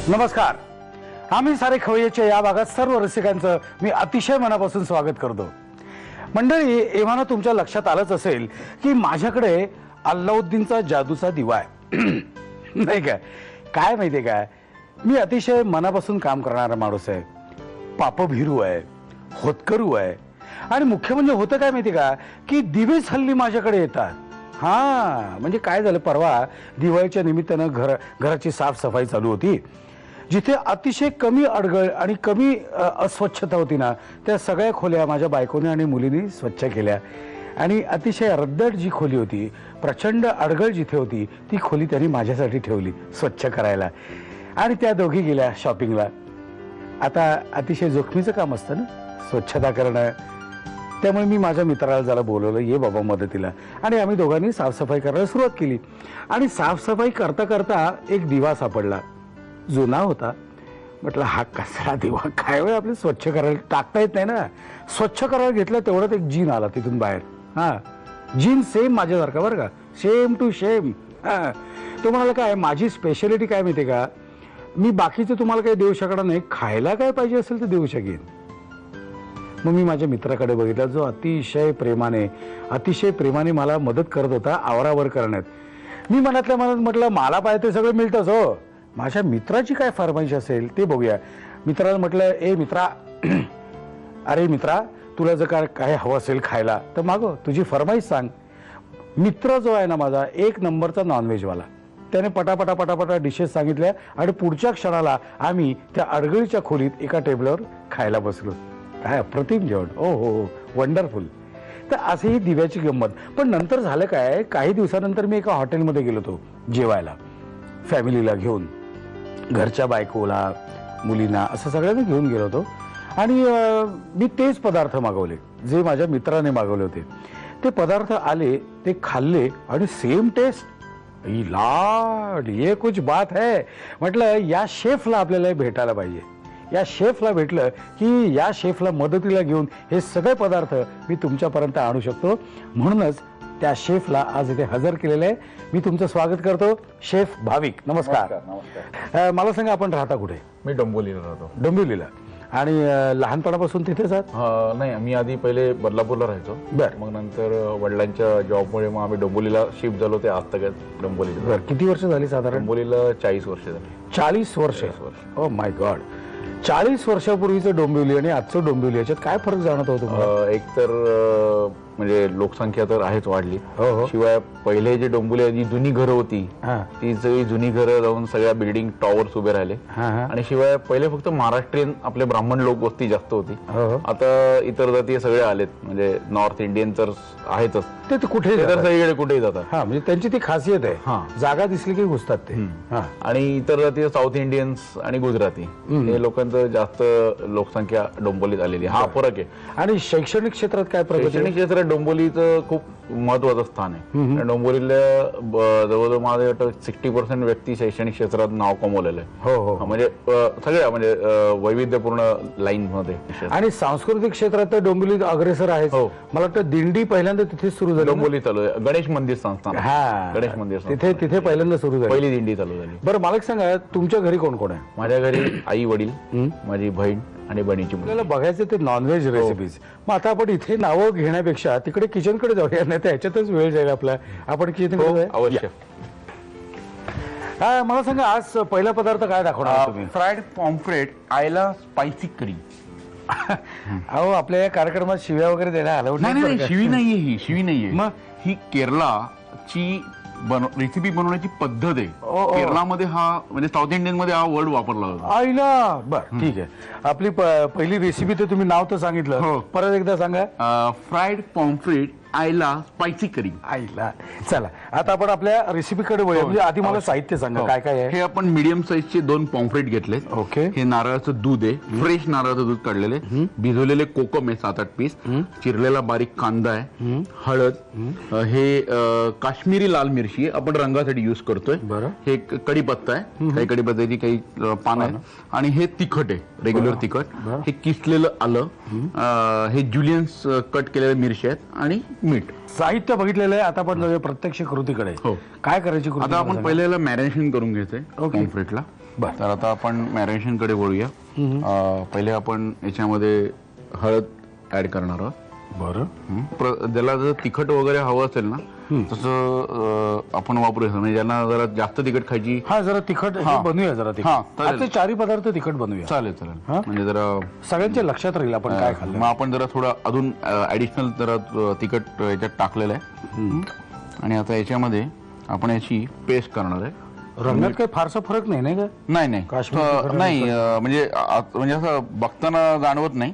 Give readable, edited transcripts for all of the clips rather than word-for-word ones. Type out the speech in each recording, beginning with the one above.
नमस्कार. आम्ही सारे खवय्याच्या या भागात सर्व रसिकांचं मी अतिशय मनापासून स्वागत करतो. मंडळी, एव्हाना तुमच्या लक्षात आलंच असेल की माझ्याकडे अल्लाउद्दीनचा जादूचा दिवा आहे. नाही काय माहितीये काय, मी अतिशय मनापासून काम करणारा माणूस आहे. पापभिरू आहे, होतकरू आहे आणि मुख्य म्हणजे होतं काय माहिती का की दिवेच हल्ली माझ्याकडे येतात. हा म्हणजे काय झालं, परवा दिवाळीच्या निमित्तानं घराची साफसफाई चालू होती. जिथे अतिशय कमी अडगळ आणि कमी अस्वच्छता होती ना, त्या सगळ्या खोल्या माझ्या बायकोने आणि मुलीने स्वच्छ केल्या. आणि अतिशय रद्दड जी खोली होती, प्रचंड अडगळ जिथे होती, ती खोली त्यांनी माझ्यासाठी ठेवली स्वच्छ करायला. आणि त्या दोघी गेल्या शॉपिंगला. आता अतिशय जोखमीचं काम असतं ना स्वच्छता करणं. त्यामुळे मी माझ्या मित्राला जरा बोलवलं, ये बाबा मदतीला. आणि आम्ही दोघांनी साफसफाई करायला सुरुवात केली. आणि साफसफाई करता करता एक दिवा सापडला. जुना होता. म्हटलं हा कसा दिवा, काय वेळ आपले स्वच्छ करायला टाकता येत नाही ना. स्वच्छ करायला घेतलं तेवढ्यात एक जीन आला तिथून बाहेर. हा, जीन सेम माझ्यासारखा बरं का, सेम टू सेम. हा, तो म्हणाला काय, माझी स्पेशालिटी काय माहिती का, मी बाकीचं तुम्हाला काही देऊ शकणार नाही, खायला काय पाहिजे असेल तर देऊ शकेन. मग मी माझ्या मित्राकडे बघितलं, जो अतिशय प्रेमाने मला मदत करत होता आवरावर करण्यात. मी मनातल्या मनात म्हटलं, मला पाहिजे ते सगळं मिळतंच हो, माझ्या मित्राची काय फरमाईश असेल ते बघूया. मित्राला म्हटलं, ए मित्रा, अरे मित्रा, तुला जर काय हवं असेल खायला तर मागव, तुझी फरमाईश सांग. मित्र जो आहे ना माझा, एक नंबरचा नॉनव्हेजवाला. त्याने पटापटा डिशेस सांगितल्या आणि पुढच्या क्षणाला आम्ही त्या अडगळीच्या खोलीत एका टेबलवर खायला बसलो. काय अप्रतिम जेवण, ओ हो, वंडरफुल. तर अशी ही दिव्याची गंमत. पण नंतर झालं काय, काही दिवसानंतर मी एका हॉटेलमध्ये गेलो होतो जेवायला, फॅमिलीला घेऊन, घरच्या बायकोला, मुलींना, असं सगळ्यांना घेऊन गेलो होतो. आणि मी तेच पदार्थ मागवले जे माझ्या मित्राने मागवले होते. ते पदार्थ आले, ते खाल्ले आणि सेम टेस्ट. लाड, ये कुछ बात है. म्हटलं या शेफला आपल्याला भेटायला पाहिजे. या शेफला भेटलं की या शेफला मदतीला घेऊन हे सगळे पदार्थ मी तुमच्यापर्यंत आणू शकतो. म्हणूनच त्या शेफला आज इथे हजर केलेलं आहे. मी तुमचं स्वागत करतो, शेफ भाविक. नमस्कार. नमस्कार. मला सांगा, आपण राहता कुठे? मी डोंबिवलीला राहतो. डोंबिवलीला. आणि लहानपणापासून तिथेच आहात? नाही, मी आधी पहिले बदलापूरला राहायचो. बर. मग नंतर वडिलांच्या जॉबमुळे मग आम्ही डोंबिवलीला शिफ्ट झालो. ते आज तक डोंबिवलीला. बर. किती वर्ष झाली साधारण? डोंबिवलीला 40 वर्ष झाली. 40 वर्ष. Oh my God. 40 वर्षापूर्वीचं डोंबिवली आणि आजचं डोंबिवली याच्यात काय फरक जाणवत होतो? एक तर म्हणजे लोकसंख्या तर आहेच वाढली. हो. शिवाय पहिले जे डोंबिवली जी जुनी घरं होती, ती सगळी जुनी घरं जाऊन सगळ्या बिल्डिंग टॉवर्स उभे राहिले. आणि शिवाय पहिले फक्त महाराष्ट्रीयन आपले ब्राह्मण लोक वस्ती जास्त होती. आता इतर जाती सगळे आलेत, म्हणजे नॉर्थ इंडियन तर आहेतच. ते कुठे तर सगळीकडे कुठेही जातात. हा, म्हणजे त्यांची ती खासियत आहे, जागा दिसली की घुसतात ते. आणि इतर जाती साऊथ इंडियन्स आणि गुजराती हे लोकांचं जास्त लोकसंख्या डोंबिवलीत आलेली. हा फरक आहे. आणि शैक्षणिक क्षेत्रात काय प्रगती? शैक्षणिक क्षेत्रात डोंबिवलीचं खूप महत्वाचं स्थान आहे. डोंबिवलीला जवळजवळ माझं वाटतं 60% व्यक्ती शैक्षणिक क्षेत्रात नाव कमवलेलं आहे. हो. म्हणजे सगळ्या म्हणजे वैविध्यपूर्ण लाईन मध्ये. आणि सांस्कृतिक क्षेत्रात तर डोंबिवली अग्रेसर आहे. मला वाटतं दिंडी पहिल्यांदा तिथे सुरू झाली. डोंबिवली चालू आहे. गणेश मंदिर संस्थान. गणेश मंदिर तिथे पहिल्यांदा सुरू झाली, पहिली दिंडी चालू झाली. बरं, मला सांगा, तुमच्या घरी कोण कोण आहे? माझ्या घरी आई वडील, माझी बहीण आणि बहिणीची मुलं. आपल्याला बघायचं ते नॉनव्हेज रेसिपीज. मग आता आपण इथे नावं घेण्यापेक्षा तिकडे किचनकडे जाऊया, नाही तर ह्याच्यातच वेळ जाईल आपला. आपण किचन अवश्य. हा, मला सांगा, आज पहिला पदार्थ काय दाखवणार तुम्ही? फ्राईड पॉम्फ्रेट आयला स्पायसी करी. अहो, आपल्या या कार्यक्रमात शिव्या वगैरे द्यायला आलं नाही, शिवी नाहीये ही, शिवी नाहीये. मग ही केरलाची रेसिपी बनवण्याची पद्धत आहे. केरळामध्ये हा, म्हणजे साऊथ इंडियन मध्ये हा वर्ड वापरला जातो. आईला. बर, ठीक आहे. आपली पहिली रेसिपी तर तुम्ही नाव तर सांगितलं, परत एकदा सांगा. फ्राईड पॉम्फ्रेट आयला स्पायसी करी. आईला. चला, आता आपण आपल्या रेसिपीकडे वळूया. म्हणजे आधी मला साहित्य सांगा, काय काय आहे? हे आपण मीडियम साईजचे 2 पॉम्फ्रेट घेतले. ओके. हे नारळाचं दूध आहे, फ्रेश नारळाचं दूध काढलेले. भिजवलेले कोकम आहे 7-8 पीस. चिरलेला बारीक कांदा आहे, हळद, हे काश्मीरी लाल मिरची आहे, आपण रंगासाठी युज करतोय. बरं. हे कढीपत्ता आहे, काही कढीपत्त्याची काही पानं आहे. आणि हे तिखट आहे, रेग्युलर तिखट. हे किसलेलं आलं, हे जुलियन्स कट केलेल्या मिरची आहेत आणि मीठ. साहित्य बघितलेलं आहे. आता आपण जाऊया प्रत्यक्ष कृतीकडे. हो. काय करायची कृती? आता आपण पहिले याला मॅरिनेशन करून घ्यायचंय ओके. पॉम्फ्रेटला. बरं. तर आता आपण मॅरिनेशन कडे वळूया. पहिले आपण याच्यामध्ये हळद ऍड करणार आहोत. बरं. ज्याला जर तिखट वगैरे हवं असेल ना तसं आपण वापरूया. म्हणजे ज्यांना जरा जास्त तिखट खायची. हा, जरा तिखट बनवूया. जरा तिखट. चालेल. आता चारी पदार्थ तिखट बनवूया. चालेल. म्हणजे जरा सगळ्यांच्या लक्षात राहील आपण काय खाल्लं. मग आपण जरा थोडा अजून ऍडिशनल जरा तिखट याच्यात टाकलेलं आहे. आणि आता याच्यामध्ये आपण याची पेस्ट करणार आहे. रंगात काही फारसा फरक नाही का? नाही नाही म्हणजे असं बघताना जाणवत नाही,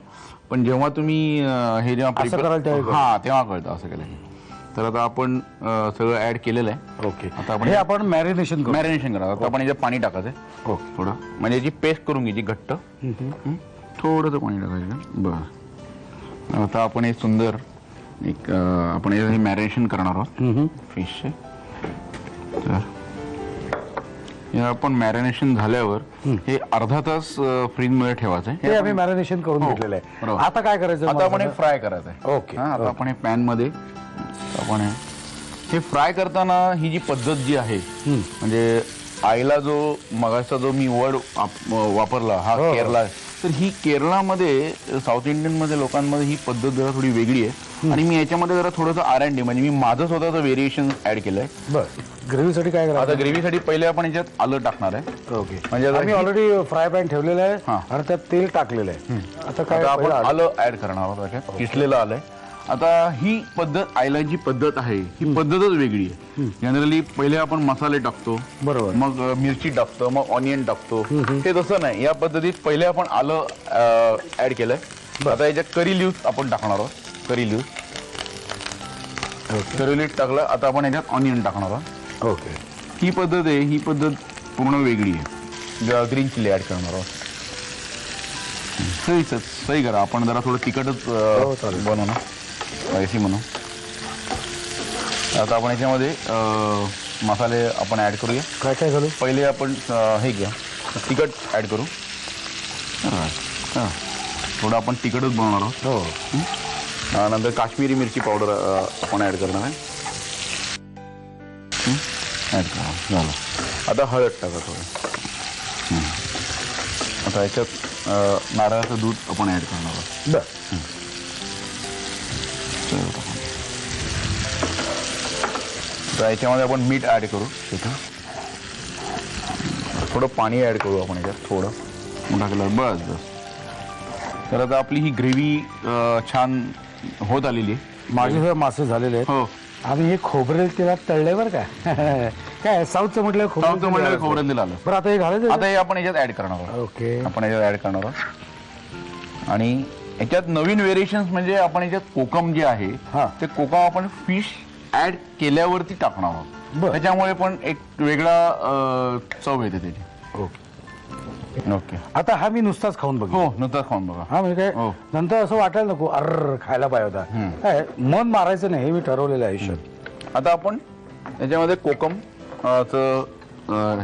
पण जेव्हा तुम्ही हे जेव्हा तेव्हा कळतं असं केलं. तर आता आपण सगळं ऍड केलेलं आहे. ओके. आता आपण मॅरिनेशन करा. आता आपण याच्यात पाणी टाकायचं थोडं, म्हणजे याची पेस्ट करून घ्यायची घट्ट. थोडंसं पाणी टाकायचं. बरं. आता आपण हे सुंदर एक आपण हे मॅरिनेशन करणार आहोत फिशचे. तर हे आपण मॅरिनेशन झाल्यावर हे अर्धा तास फ्रीज मध्ये ठेवायचं आहे. हे आम्ही मॅरिनेशन करून घेतलेलं आहे. आता काय करायचं? आता आपण हे फ्राय करायचं आहे. ओके. आता आपण हे पॅन मध्ये आपण हे फ्राय करताना ही जी पद्धत जी आहे, म्हणजे आईला जो मगाचा जो मी वर्ड वापरला हा केरला, तर ही केरळामध्ये साऊथ इंडियन मध्ये लोकांमध्ये ही पद्धत जरा थोडी वेगळी आहे. आणि मी याच्यामध्ये जरा थोडंसं R&D म्हणजे मी माझं स्वतःचं व्हेरिएशन ऍड केलंय. बरं. ग्रेव्हीसाठी काय करायचं? आता ग्रेव्हीसाठी पहिले आपण याच्यात आलं टाकणार आहे. ओके. म्हणजे आम्ही ऑलरेडी फ्राय पॅन ठेवलेलं आहे आणि त्यात तेल टाकलेलं आहे. आता काय आपण आलं ऍड करणार आहोत त्याच्यात. किसलेलं आलंय. आता ही पद्धत आयलाची पद्धत आहे, ही पद्धतच वेगळी आहे. जनरली पहिले आपण मसाले टाकतो, बरोबर, मग मिरची टाकतो, मग ऑनियन टाकतो. हे तसं नाही. या पद्धतीत पहिले आपण आलं ऍड केलंय. आता याच्यात करी लिव्स आपण टाकणार आहोत. करी लिव्स टाकलं. आता आपण याच्यात ऑनियन टाकणार आहोत. ओके. ही पद्धत आहे. ही पद्धत पूर्ण वेगळी आहे. ग्रीन चिली ऍड करणार आहोत. सही करा. आपण जरा थोडं तिखटच बनवू ना, स्पायसी म्हणून. आता आपण याच्यामध्ये मसाले आपण ऍड करूया. काय काय घालू? पहिले आपण हे घ्या, तिखट ऍड करू. थोडं आपण तिखटच बनवणार आहोत. नंतर काश्मीरी मिरची पावडर आपण ऍड करणार आहे. ऍड करा. झालं. आता हळद टाका थोडं. आता याच्यात नारळाचं दूध आपण ऍड करणार आहोत. तर याच्यामध्ये आपण मीठ ऍड करू. थोडं पाणी ऍड करू आपण याच्यात थोडं टाकलं. बस. तर आता आपली ही ग्रेव्ही छान होत आलेली आहे. माझे मासे झालेले आहेत. हो. आम्ही हे खोबरेल तेलात तळले बरं का. काय साऊथचं म्हटलं खोबरं दिलं आलं. बरं. आता हे घालायचं. आता हे आपण याच्यात ऍड करणार आहोत. ओके. आपण याच्यात ऍड करणार आहोत. आणि याच्यात नवीन व्हेरिएशन्स म्हणजे आपण याच्यात कोकम जे आहे ते कोकम आपण फिश ऍड केल्यावरती टाकणार आहोत. त्याच्यामुळे पण एक वेगळा चव येते त्याची. ओके. ओके. आता हा मी नुसताच खाऊन बघ. हो, नुसताच खाऊन बघा. हा म्हणजे काय नंतर असं वाटायला नको खायला पाहिजे होता. काय मन मारायचं नाही, हे मी ठरवलेलं आहे आयुष्यात. आता आपण याच्यामध्ये कोकम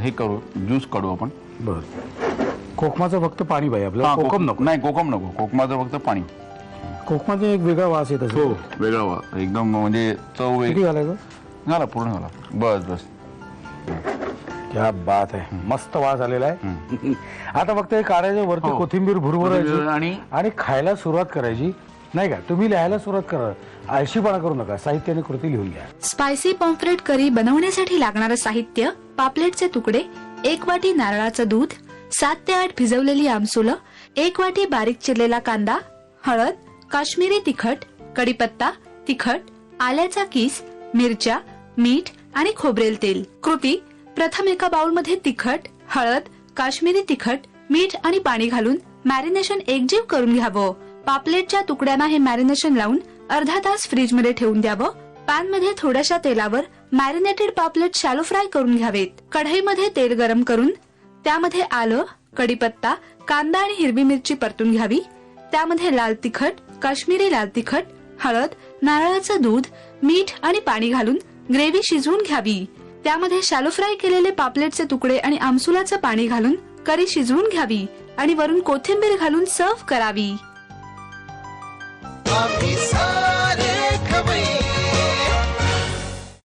हे करू, ज्यूस काढू आपण. बरं. कोकमाचं फक्त पाणी पाहिजे आपल्याला. कोकम नको. नाही, कोकम नको. कोकमाचं फक्त पाणी. कोकमाचा एक वेगळा वास येत असेल. हो, वेगळा वास एकदम. म्हणजे चव किती घालायचं? झाला, पूर्ण झाला. बस. क्या बात आहे. मस्त वास आलेला आहे. आता फक्त हे काढायचं, वरती कोथिंबीर भुरभुरायची आणि खायला सुरुवात करायची. नाही का? तुम्ही लिहायला सुरुवात करा. आळशीपणा करू नका. साहित्य आणि कृती लिहून घ्या. स्पायसी पॉम्फ्रेट करी बनवण्यासाठी लागणारं साहित्य: पापलेटचे तुकडे, 1 वाटी नारळाचं दूध, 7 ते 8 भिजवलेली आमसुलं, 1 वाटी बारीक चिरलेला कांदा, हळद, काश्मीरी तिखट, कढीपत्ता, तिखट, आल्याचा किस, मिरच्या, मीठ आणि खोबरेल तेल. कृती: प्रथम एका बाउलमध्ये तिखट, हळद, काश्मीरी तिखट, मीठ आणि पाणी घालून मॅरिनेशन एकजीव करून घ्यावं. पापलेटच्या तुकड्यांना हे मॅरिनेशन लावून अर्धा तास फ्रीज मध्ये ठेवून द्यावं. पॅन मध्ये थोड्याशा तेलावर मॅरिनेटेड पापलेट शॅलो फ्राय करून घ्यावेत. कढईमध्ये तेल गरम करून त्यामध्ये आलं, कढीपत्ता, कांदा आणि हिरवी मिरची परतून घ्यावी. त्यामध्ये लाल तिखट, काश्मीरी लाल तिखट, हळद, नारळाचं दूध, मीठ आणि पाणी घालून ग्रेव्ही शिजवून घ्यावी. त्यामध्ये शॅलो फ्राय केलेले पापलेटचे तुकडे आणि आमसुलाचं पाणी घालून करी शिजवून घ्यावी आणि वरून कोथिंबीर घालून सर्व्ह करावी.